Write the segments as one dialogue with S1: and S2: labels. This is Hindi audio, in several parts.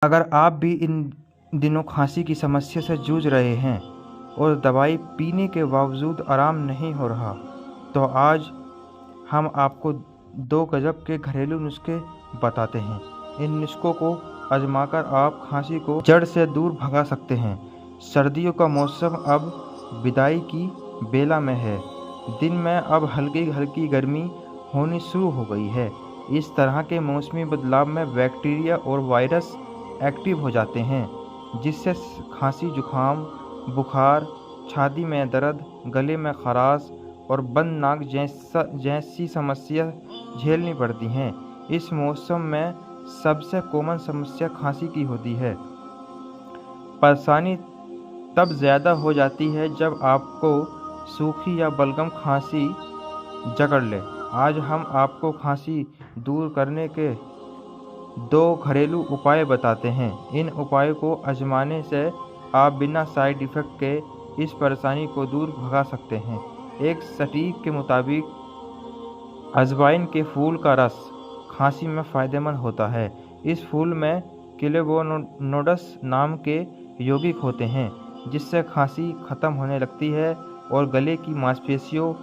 S1: अगर आप भी इन दिनों खांसी की समस्या से जूझ रहे हैं और दवाई पीने के बावजूद आराम नहीं हो रहा, तो आज हम आपको 2 गज़ब के घरेलू नुस्खे बताते हैं। इन नुस्खों को आजमाकर आप खांसी को जड़ से दूर भगा सकते हैं। सर्दियों का मौसम अब विदाई की बेला में है। दिन में अब हल्की-हल्की गर्मी होनी शुरू हो गई है। इस तरह के मौसमी बदलाव में बैक्टीरिया और वायरस एक्टिव हो जाते हैं, जिससे खांसी, जुकाम, बुखार, छाती में दर्द, गले में खराश और बंद नाक जैसी समस्या झेलनी पड़ती हैं। इस मौसम में सबसे कॉमन समस्या खांसी की होती है। परेशानी तब ज़्यादा हो जाती है जब आपको सूखी या बलगम खांसी जकड़ ले। आज हम आपको खांसी दूर करने के 2 घरेलू उपाय बताते हैं। इन उपायों को आजमाने से आप बिना साइड इफ़ेक्ट के इस परेशानी को दूर भगा सकते हैं। एक सटीक के मुताबिक अजवाइन के फूल का रस खांसी में फ़ायदेमंद होता है। इस फूल में फ्लेवोनोइड्स नाम के यौगिक होते हैं, जिससे खांसी खत्म होने लगती है और गले की मांसपेशियों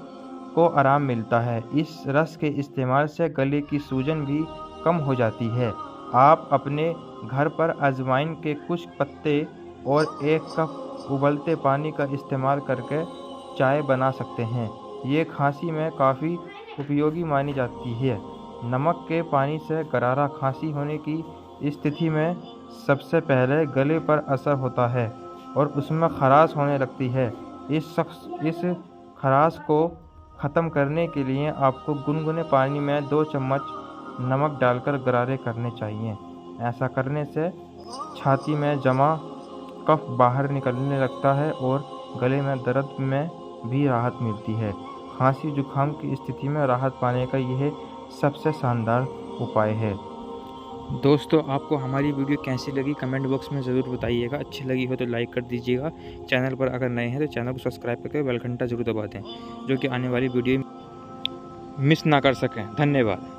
S1: को आराम मिलता है। इस रस के इस्तेमाल से गले की सूजन भी कम हो जाती है। आप अपने घर पर अजवाइन के कुछ पत्ते और 1 कप उबलते पानी का इस्तेमाल करके चाय बना सकते हैं। ये खांसी में काफ़ी उपयोगी मानी जाती है। नमक के पानी से गरारा खांसी होने की स्थिति में सबसे पहले गले पर असर होता है और उसमें खराश होने लगती है। इस खराश को ख़त्म करने के लिए आपको गुनगुने पानी में 2 चम्मच नमक डालकर गरारे करने चाहिए। ऐसा करने से छाती में जमा कफ बाहर निकलने लगता है और गले में दर्द में भी राहत मिलती है। खांसी जुकाम की स्थिति में राहत पाने का यह सबसे शानदार उपाय है।
S2: दोस्तों, आपको हमारी वीडियो कैसी लगी कमेंट बॉक्स में ज़रूर बताइएगा। अच्छी लगी हो तो लाइक कर दीजिएगा। चैनल पर अगर नए हैं तो चैनल को सब्सक्राइब करके बेल घंटा ज़रूर दबा दें, जो कि आने वाली वीडियो मिस ना कर सकें। धन्यवाद।